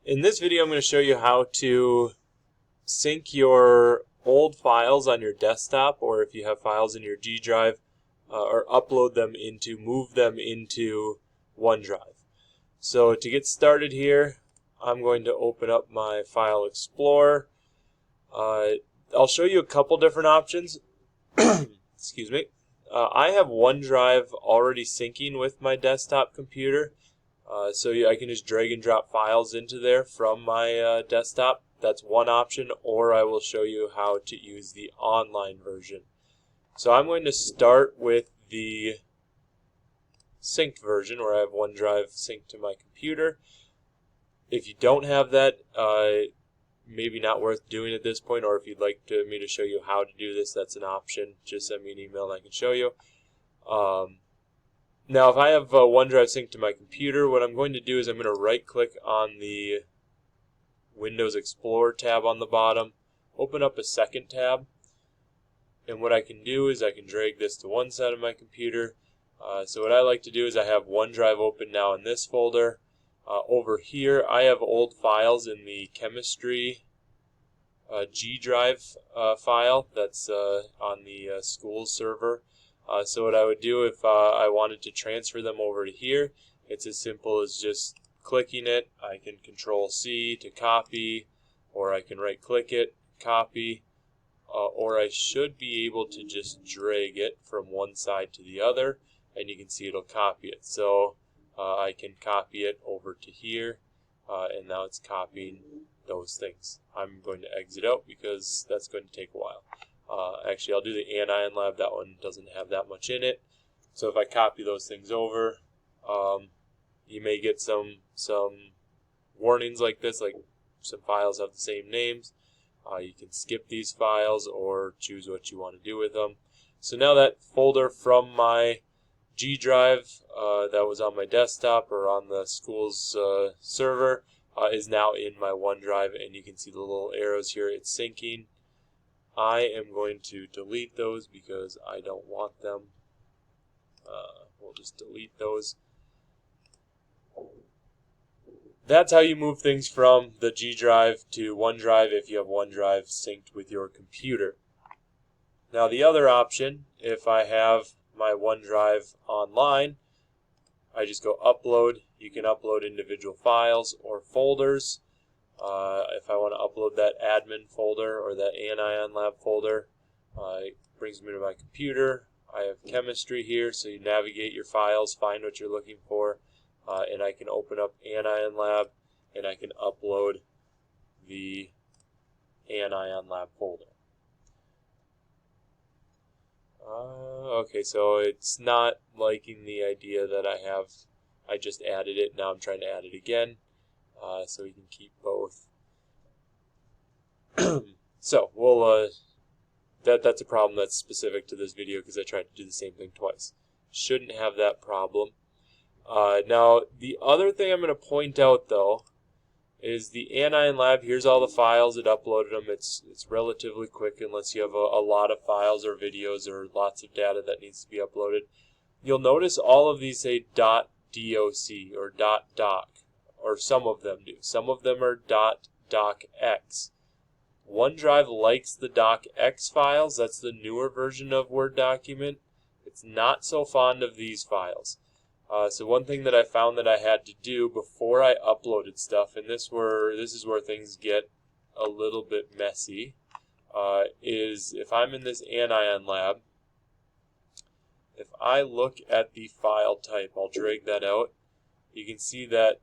In this video, I'm going to show you how to sync your old files on your desktop, or if you have files in your G drive, or move them into OneDrive. So to get started here, I'm going to open up my File Explorer. I'll show you a couple different options. Excuse me. I have OneDrive already syncing with my desktop computer. So I can just drag and drop files into there from my desktop. That's one option, or I will show you how to use the online version. So I'm going to start with the synced version where I have OneDrive synced to my computer. If you don't have that, maybe not worth doing at this point, or if you'd like me to show you how to do this, that's an option. Just send me an email and I can show you. Now, if I have OneDrive synced to my computer, what I'm going to do is I'm going to right-click on the Windows Explorer tab on the bottom, open up a second tab, and what I can do is I can drag this to one side of my computer. So what I like to do is I have OneDrive open now in this folder. Over here, I have old files in the chemistry G drive file that's on the school server. So what I would do if I wanted to transfer them over to here, it's as simple as just clicking it. I can Control-C to copy, or I can right-click it, copy, or I should be able to just drag it from one side to the other, and you can see it'll copy it. So I can copy it over to here, and now it's copying those things. I'm going to exit out because that's going to take a while. Actually, I'll do the anion lab. That one doesn't have that much in it. So if I copy those things over, you may get some warnings like this, like some files have the same names. You can skip these files or choose what you want to do with them. So now that folder from my G drive that was on my desktop or on the school's server is now in my OneDrive, and you can see the little arrows here. It's syncing. I am going to delete those because I don't want them. We'll just delete those. That's how you move things from the G drive to OneDrive if you have OneDrive synced with your computer. Now the other option, if I have my OneDrive online, I just go upload. You can upload individual files or folders. If I want to upload that admin folder or that anion lab folder, it brings me to my computer. I have chemistry here, so you navigate your files, find what you're looking for, and I can open up anion lab and I can upload the anion lab folder. Okay, so it's not liking the idea that I just added it. Now I'm trying to add it again. So we can keep both. So we'll that's a problem that's specific to this video because I tried to do the same thing twice. Shouldn't have that problem. Now the other thing I'm going to point out though is the anion lab. Here's all the files. It uploaded them. It's relatively quick unless you have a lot of files or videos or lots of data that needs to be uploaded. You'll notice all of these say .doc or .doc. Or some of them do. Some of them are .docx. OneDrive likes the docx files. That's the newer version of Word document. It's not so fond of these files. So one thing that I found that I had to do before I uploaded stuff, and this is where things get a little bit messy, is if I'm in this anion lab, if I look at the file type, I'll drag that out, you can see that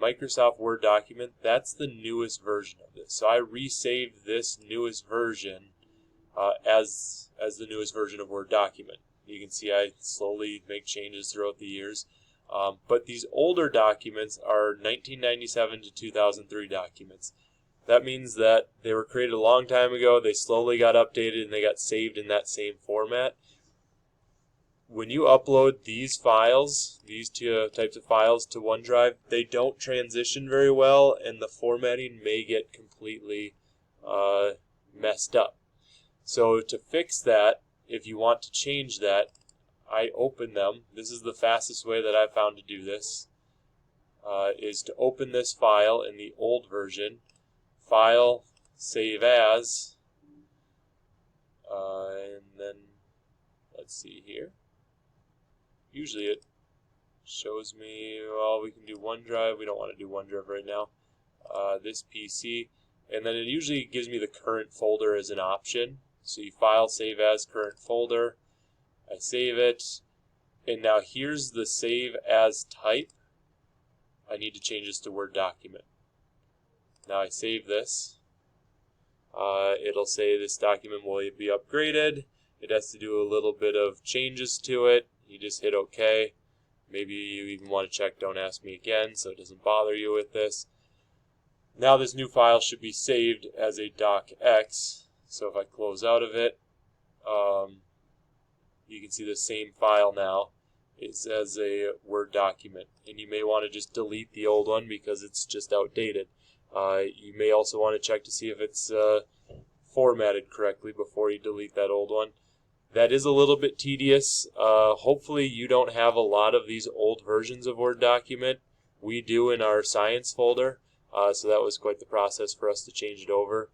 Microsoft Word document, that's the newest version of this. So I resaved this newest version as the newest version of Word document. You can see I slowly make changes throughout the years. But these older documents are 1997 to 2003 documents. That means that they were created a long time ago, they slowly got updated, and they got saved in that same format. When you upload these files, these two types of files to OneDrive, they don't transition very well, and the formatting may get completely messed up. So to fix that, if you want to change that, I open them. This is the fastest way that I've found to do this. is to open this file in the old version, File, Save As, and then let's see here. Usually it shows me, well, we can do OneDrive. We don't want to do OneDrive right now. This PC, and then it usually gives me the current folder as an option. So you File, Save As, Current Folder. I save it, and now here's the Save As type. I need to change this to Word document. Now I save this. It'll say this document will be upgraded. It has to do a little bit of changes to it. You just hit OK. Maybe you even want to check Don't Ask Me Again so it doesn't bother you with this. Now this new file should be saved as a docx. So if I close out of it, you can see the same file now. It's as a Word document, and you may want to just delete the old one because it's just outdated. You may also want to check to see if it's formatted correctly before you delete that old one. That is a little bit tedious. Hopefully you don't have a lot of these old versions of Word document. We do in our science folder, so that was quite the process for us to change it over.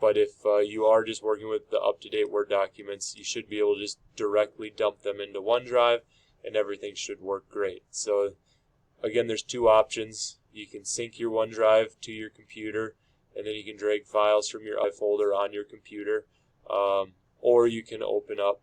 But if you are just working with the up-to-date Word documents, you should be able to just directly dump them into OneDrive, and everything should work great. So again, there's two options. You can sync your OneDrive to your computer, and then you can drag files from your folder on your computer. Or you can open up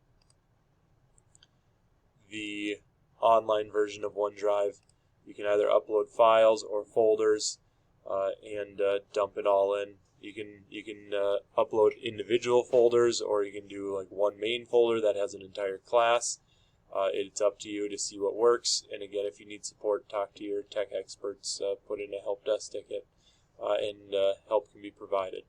the online version of OneDrive. You can either upload files or folders and dump it all in. You can upload individual folders, or you can do like one main folder that has an entire class. It's up to you to see what works. And again, if you need support, talk to your tech experts. Put in a help desk ticket, and help can be provided.